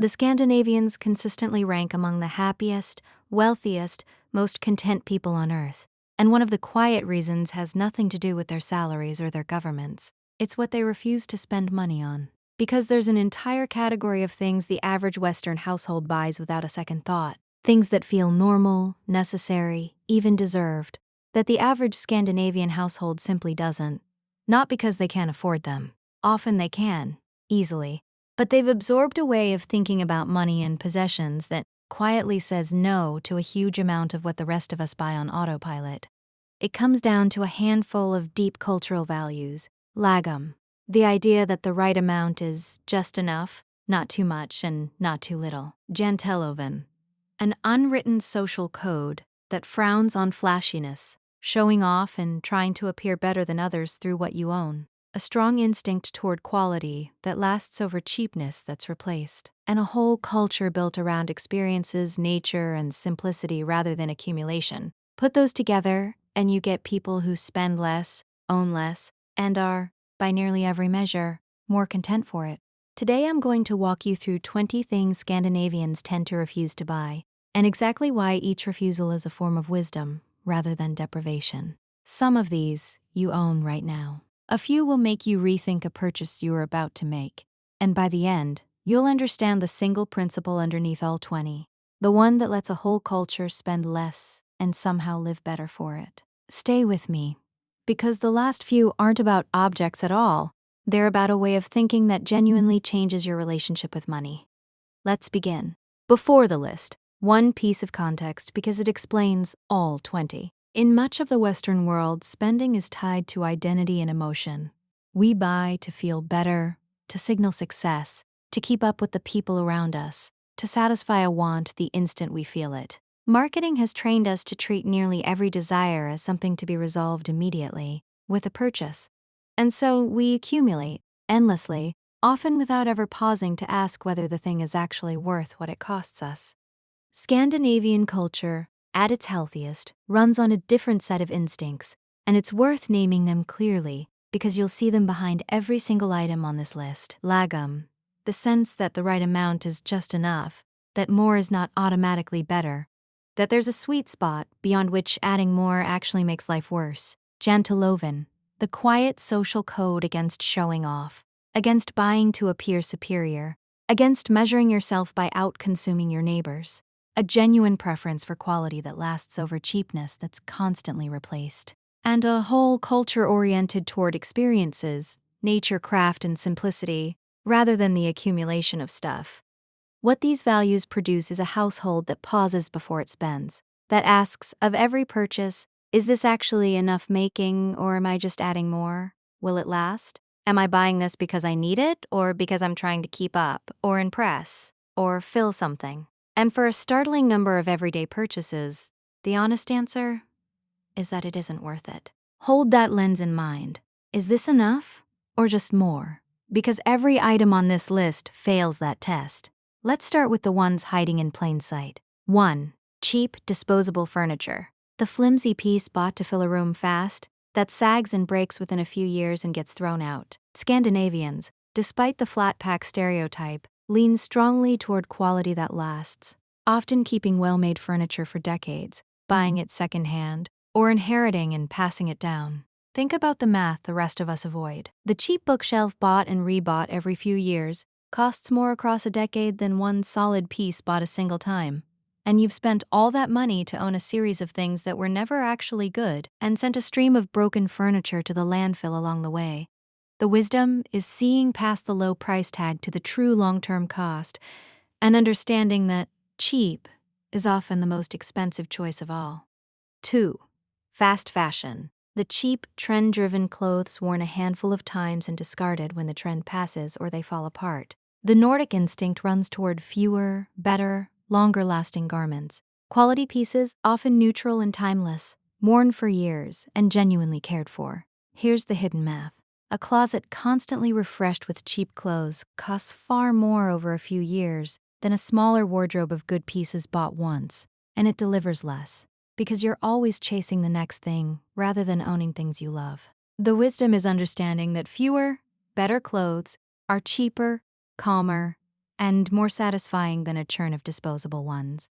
The Scandinavians consistently rank among the happiest, wealthiest, most content people on Earth. And one of the quiet reasons has nothing to do with their salaries or their governments. It's what they refuse to spend money on. Because there's an entire category of things the average Western household buys without a second thought. Things that feel normal, necessary, even deserved, that the average Scandinavian household simply doesn't. Not because they can't afford them. Often they can, easily. But they've absorbed a way of thinking about money and possessions that quietly says no to a huge amount of what the rest of us buy on autopilot. It comes down to a handful of deep cultural values. Lagom, the idea that the right amount is just enough, not too much and not too little. Janteloven, an unwritten social code that frowns on flashiness, showing off and trying to appear better than others through what you own. A strong instinct toward quality that lasts over cheapness that's replaced. And a whole culture built around experiences, nature, and simplicity rather than accumulation. Put those together, and you get people who spend less, own less, and are, by nearly every measure, more content for it. Today I'm going to walk you through 20 things Scandinavians tend to refuse to buy, and exactly why each refusal is a form of wisdom rather than deprivation. Some of these you own right now. A few will make you rethink a purchase you are about to make, and by the end, you'll understand the single principle underneath all 20, the one that lets a whole culture spend less and somehow live better for it. Stay with me, because the last few aren't about objects at all. They're about a way of thinking that genuinely changes your relationship with money. Let's begin. Before the list, one piece of context because it explains all 20. In much of the Western world, spending is tied to identity and emotion. We buy to feel better, to signal success, to keep up with the people around us, to satisfy a want the instant we feel it. Marketing has trained us to treat nearly every desire as something to be resolved immediately, with a purchase. And so we accumulate, endlessly, often without ever pausing to ask whether the thing is actually worth what it costs us. Scandinavian culture, at its healthiest, runs on a different set of instincts, and it's worth naming them clearly because you'll see them behind every single item on this list. Lagom, the sense that the right amount is just enough, that more is not automatically better, that there's a sweet spot beyond which adding more actually makes life worse. Janteloven, the quiet social code against showing off, against buying to appear superior, against measuring yourself by out-consuming your neighbors. A genuine preference for quality that lasts over cheapness that's constantly replaced. And a whole culture oriented toward experiences, nature, craft, and simplicity, rather than the accumulation of stuff. What these values produce is a household that pauses before it spends, that asks of every purchase, is this actually enough making, or am I just adding more? Will it last? Am I buying this because I need it, or because I'm trying to keep up, or impress, or fill something? And for a startling number of everyday purchases, the honest answer is that it isn't worth it. Hold that lens in mind. Is this enough or just more? Because every item on this list fails that test. Let's start with the ones hiding in plain sight. 1. Cheap, disposable furniture. The flimsy piece bought to fill a room fast, that sags and breaks within a few years and gets thrown out. Scandinavians, despite the flat pack stereotype, lean strongly toward quality that lasts, often keeping well-made furniture for decades, buying it secondhand, or inheriting and passing it down. Think about the math the rest of us avoid. The cheap bookshelf bought and rebought every few years costs more across a decade than one solid piece bought a single time. And you've spent all that money to own a series of things that were never actually good and sent a stream of broken furniture to the landfill along the way. The wisdom is seeing past the low price tag to the true long-term cost and understanding that cheap is often the most expensive choice of all. 2. Fast fashion. The cheap, trend-driven clothes worn a handful of times and discarded when the trend passes or they fall apart. The Nordic instinct runs toward fewer, better, longer-lasting garments. Quality pieces, often neutral and timeless, worn for years and genuinely cared for. Here's the hidden math. A closet constantly refreshed with cheap clothes costs far more over a few years than a smaller wardrobe of good pieces bought once, and it delivers less, because you're always chasing the next thing rather than owning things you love. The wisdom is understanding that fewer, better clothes are cheaper, calmer, and more satisfying than a churn of disposable ones.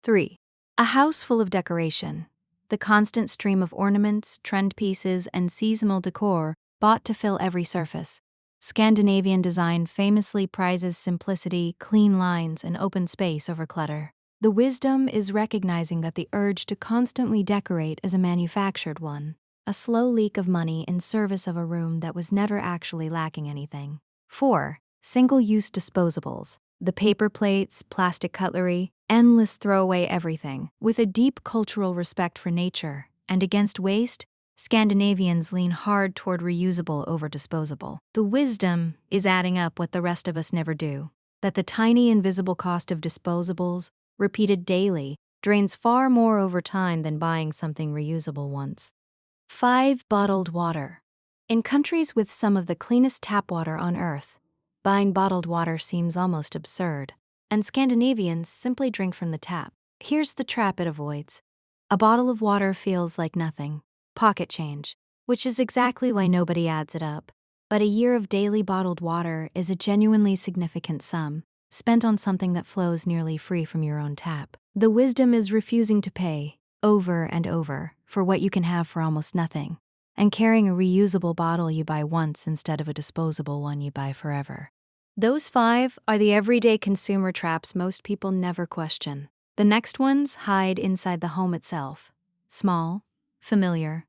3. A house full of decoration. The constant stream of ornaments, trend pieces, and seasonal decor bought to fill every surface. Scandinavian design famously prizes simplicity, clean lines, and open space over clutter. The wisdom is recognizing that the urge to constantly decorate is a manufactured one, a slow leak of money in service of a room that was never actually lacking anything. 4. Single-use disposables. The paper plates, plastic cutlery, endless throwaway everything. With a deep cultural respect for nature and against waste, Scandinavians lean hard toward reusable over disposable. The wisdom is adding up what the rest of us never do, that the tiny invisible cost of disposables, repeated daily, drains far more over time than buying something reusable once. 5. Bottled water. In countries with some of the cleanest tap water on Earth, buying bottled water seems almost absurd, and Scandinavians simply drink from the tap. Here's the trap it avoids. A bottle of water feels like nothing, pocket change, which is exactly why nobody adds it up. But a year of daily bottled water is a genuinely significant sum, spent on something that flows nearly free from your own tap. The wisdom is refusing to pay, over and over, for what you can have for almost nothing, and carrying a reusable bottle you buy once instead of a disposable one you buy forever. Those 5 are the everyday consumer traps most people never question. The next ones hide inside the home itself. Small, familiar,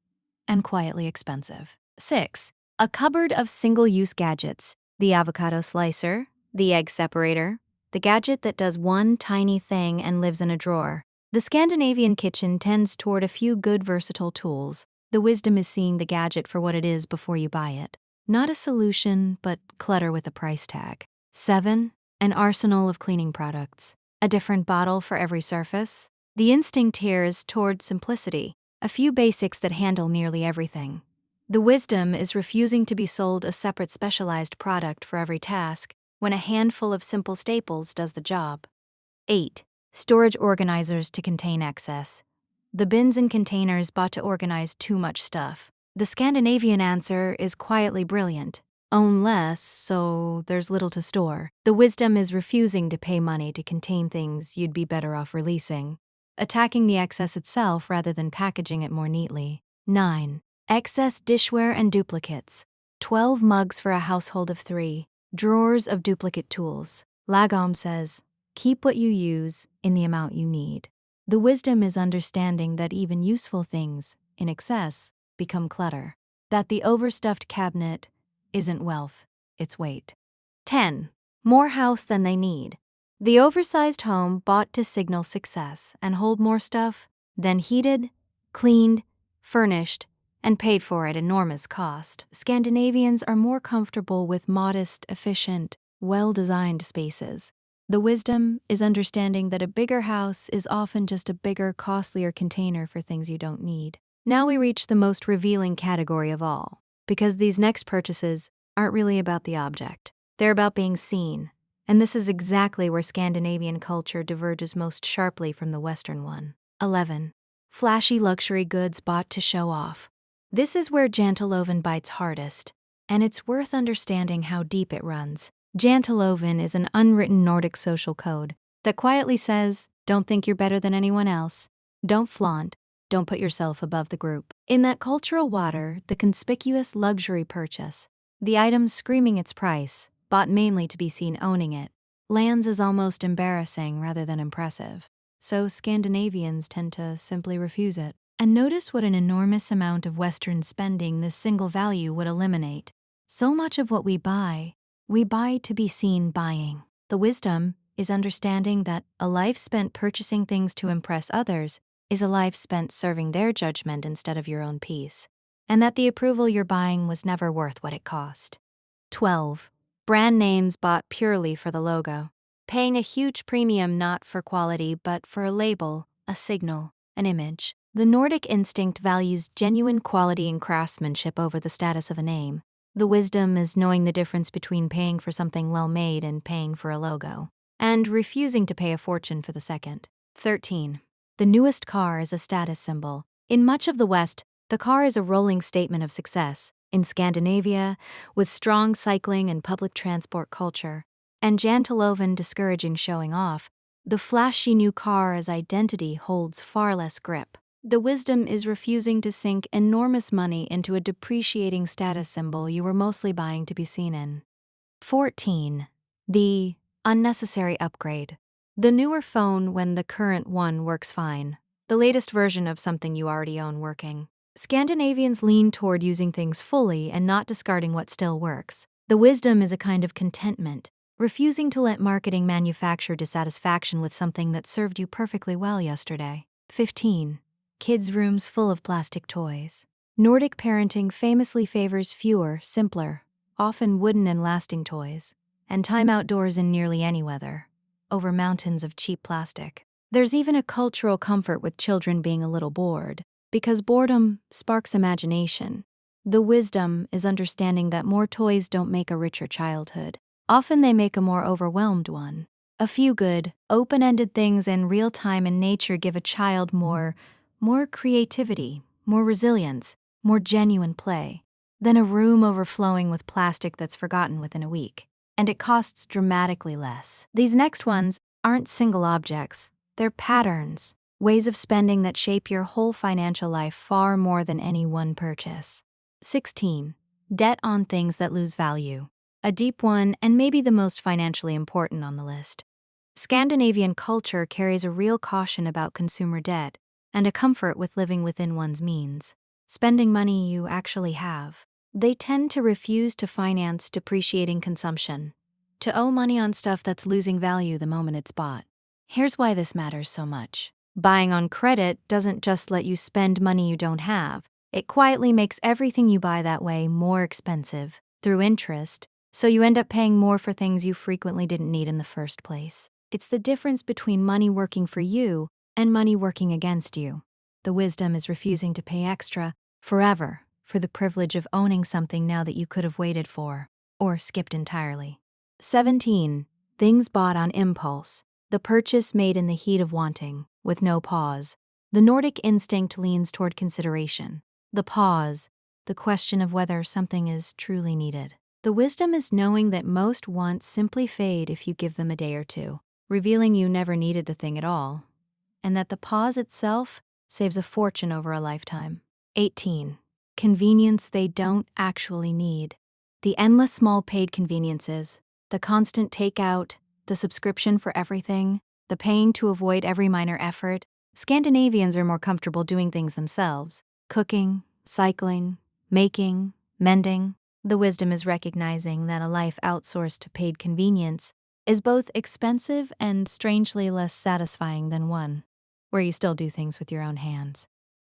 and quietly expensive. 6. A cupboard of single-use gadgets. The avocado slicer, the egg separator, the gadget that does one tiny thing and lives in a drawer. The Scandinavian kitchen tends toward a few good versatile tools. The wisdom is seeing the gadget for what it is before you buy it. Not a solution, but clutter with a price tag. 7. An arsenal of cleaning products. A different bottle for every surface. The instinct here is toward simplicity, a few basics that handle nearly everything. The wisdom is refusing to be sold a separate specialized product for every task, when a handful of simple staples does the job. 8. Storage organizers to contain excess. The bins and containers bought to organize too much stuff. The Scandinavian answer is quietly brilliant. Own less, so there's little to store. The wisdom is refusing to pay money to contain things you'd be better off releasing, attacking the excess itself rather than packaging it more neatly. 9. Excess dishware and duplicates. 12 mugs for a household of 3. Drawers of duplicate tools. Lagom says, keep what you use in the amount you need. The wisdom is understanding that even useful things, in excess, become clutter. That the overstuffed cabinet isn't wealth, it's weight. 10. More house than they need. The oversized home bought to signal success and hold more stuff, then heated, cleaned, furnished, and paid for at enormous cost. Scandinavians are more comfortable with modest, efficient, well-designed spaces. The wisdom is understanding that a bigger house is often just a bigger, costlier container for things you don't need. Now we reach the most revealing category of all, because these next purchases aren't really about the object. They're about being seen, and this is exactly where Scandinavian culture diverges most sharply from the Western one. 11. Flashy luxury goods bought to show off. This is where janteloven bites hardest, and it's worth understanding how deep it runs. Janteloven is an unwritten Nordic social code that quietly says, don't think you're better than anyone else, don't flaunt, don't put yourself above the group. In that cultural water, the conspicuous luxury purchase, the item screaming its price, bought mainly to be seen owning it, lands as almost embarrassing rather than impressive. So Scandinavians tend to simply refuse it. And notice what an enormous amount of Western spending this single value would eliminate. So much of what we buy to be seen buying. The wisdom is understanding that a life spent purchasing things to impress others is a life spent serving their judgment instead of your own peace, and that the approval you're buying was never worth what it cost. 12. Brand names bought purely for the logo. Paying a huge premium not for quality but for a label, a signal, an image. The Nordic instinct values genuine quality and craftsmanship over the status of a name. The wisdom is knowing the difference between paying for something well-made and paying for a logo, and refusing to pay a fortune for the second. 13. The newest car is a status symbol. In much of the West, the car is a rolling statement of success. In Scandinavia, with strong cycling and public transport culture, and Janteloven discouraging showing off, the flashy new car as identity holds far less grip. The wisdom is refusing to sink enormous money into a depreciating status symbol you were mostly buying to be seen in. 14. The unnecessary upgrade. The newer phone when the current one works fine. The latest version of something you already own working. Scandinavians lean toward using things fully and not discarding what still works. The wisdom is a kind of contentment, refusing to let marketing manufacture dissatisfaction with something that served you perfectly well yesterday. 15. Kids' rooms full of plastic toys. Nordic parenting famously favors fewer, simpler, often wooden and lasting toys, and time outdoors in nearly any weather, over mountains of cheap plastic. There's even a cultural comfort with children being a little bored, because boredom sparks imagination. The wisdom is understanding that more toys don't make a richer childhood. Often they make a more overwhelmed one. A few good, open-ended things in real time in nature give a child more creativity, more resilience, more genuine play than a room overflowing with plastic that's forgotten within a week. And it costs dramatically less. These next ones aren't single objects, they're patterns, ways of spending that shape your whole financial life far more than any one purchase. 16. Debt on things that lose value. A deep one and maybe the most financially important on the list. Scandinavian culture carries a real caution about consumer debt and a comfort with living within one's means, spending money you actually have. They tend to refuse to finance depreciating consumption, to owe money on stuff that's losing value the moment it's bought. Here's why this matters so much. Buying on credit doesn't just let you spend money you don't have. It quietly makes everything you buy that way more expensive through interest, so you end up paying more for things you frequently didn't need in the first place. It's the difference between money working for you and money working against you. The wisdom is refusing to pay extra forever for the privilege of owning something now that you could have waited for, or skipped entirely. 17. Things bought on impulse. The purchase made in the heat of wanting, with no pause. The Nordic instinct leans toward consideration. The pause, the question of whether something is truly needed. The wisdom is knowing that most wants simply fade if you give them a day or two, revealing you never needed the thing at all, and that the pause itself saves a fortune over a lifetime. 18. Convenience they don't actually need. The endless small paid conveniences, the constant takeout, the subscription for everything, the paying to avoid every minor effort. Scandinavians are more comfortable doing things themselves, cooking, cycling, making, mending. The wisdom is recognizing that a life outsourced to paid convenience is both expensive and strangely less satisfying than one where you still do things with your own hands.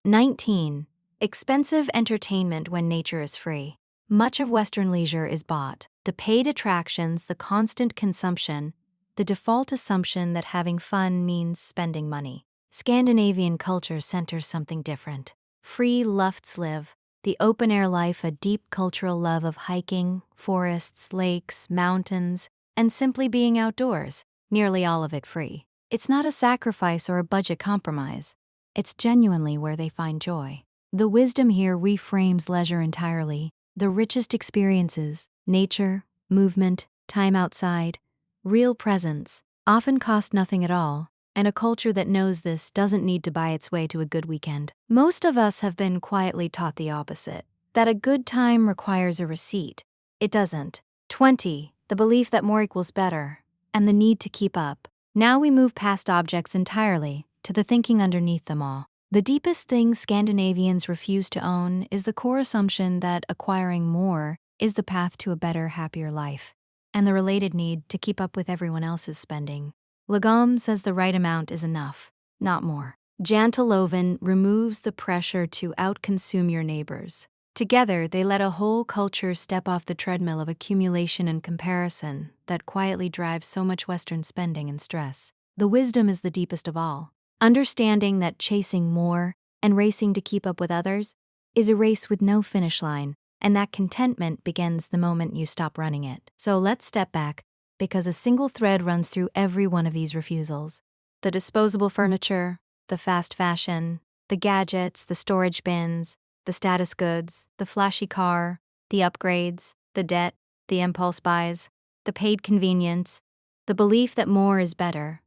19. Expensive entertainment when nature is free. Much of Western leisure is bought. The paid attractions, the constant consumption, the default assumption that having fun means spending money. Scandinavian culture centers something different. Free Luftsliv, the open-air life, a deep cultural love of hiking, forests, lakes, mountains, and simply being outdoors, nearly all of it free. It's not a sacrifice or a budget compromise. It's genuinely where they find joy. The wisdom here reframes leisure entirely. The richest experiences, nature, movement, time outside, real presence, often cost nothing at all, and a culture that knows this doesn't need to buy its way to a good weekend. Most of us have been quietly taught the opposite, that a good time requires a receipt. It doesn't. 20. The belief that more equals better, and the need to keep up. Now we move past objects entirely to the thinking underneath them all. The deepest thing Scandinavians refuse to own is the core assumption that acquiring more is the path to a better, happier life, and the related need to keep up with everyone else's spending. Lagom says the right amount is enough, not more. Janteloven removes the pressure to outconsume your neighbors. Together, they let a whole culture step off the treadmill of accumulation and comparison that quietly drives so much Western spending and stress. The wisdom is the deepest of all. Understanding that chasing more and racing to keep up with others is a race with no finish line, and that contentment begins the moment you stop running it. So let's step back, because a single thread runs through every one of these refusals. The disposable furniture, the fast fashion, the gadgets, the storage bins, the status goods, the flashy car, the upgrades, the debt, the impulse buys. the paid convenience, the belief that more is better.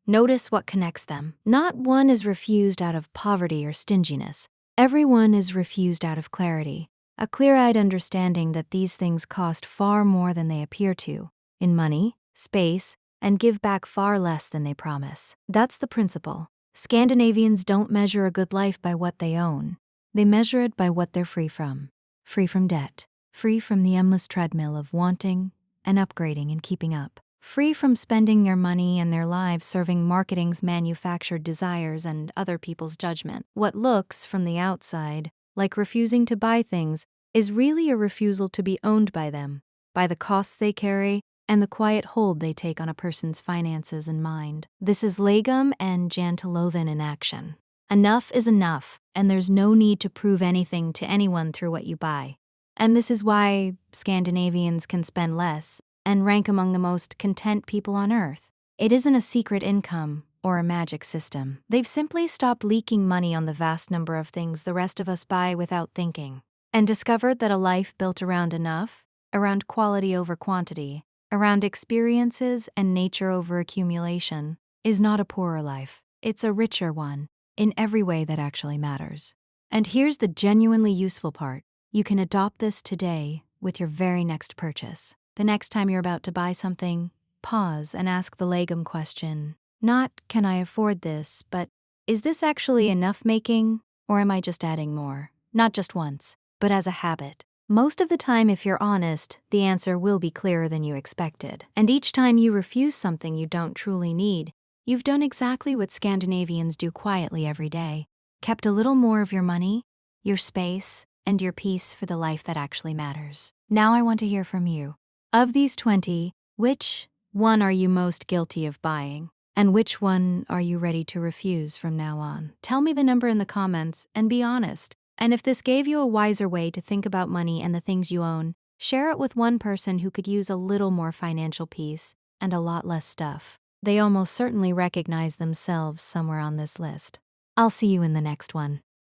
Notice what connects them. Not one is refused out of poverty or stinginess. Everyone is refused out of clarity, a clear-eyed understanding that these things cost far more than they appear to, in money, space, and give back far less than they promise. That's the principle. Scandinavians don't measure a good life by what they own. They measure it by what they're free from. Free from debt. Free from the endless treadmill of wanting and upgrading and keeping up. Free from spending their money and their lives serving marketing's manufactured desires and other people's judgment. What looks, from the outside, like refusing to buy things is really a refusal to be owned by them, by the costs they carry, and the quiet hold they take on a person's finances and mind. This is Lagom and Jantelothan in action. Enough is enough, and there's no need to prove anything to anyone through what you buy. And this is why Scandinavians can spend less and rank among the most content people on Earth. It isn't a secret income or a magic system. They've simply stopped leaking money on the vast number of things the rest of us buy without thinking, and discovered that a life built around enough, around quality over quantity, around experiences and nature over accumulation, is not a poorer life. It's a richer one, in every way that actually matters. And here's the genuinely useful part. You can adopt this today with your very next purchase. The next time you're about to buy something, pause and ask the Lagom question. Not, can I afford this, but is this actually enough making, or am I just adding more? Not just once, but as a habit. Most of the time, if you're honest, the answer will be clearer than you expected. And each time you refuse something you don't truly need, you've done exactly what Scandinavians do quietly every day. Kept a little more of your money, your space, and your peace for the life that actually matters. Now I want to hear from you. Of these 20, which one are you most guilty of buying? And which one are you ready to refuse from now on? Tell me the number in the comments and be honest. And if this gave you a wiser way to think about money and the things you own, share it with one person who could use a little more financial peace and a lot less stuff. They almost certainly recognize themselves somewhere on this list. I'll see you in the next one.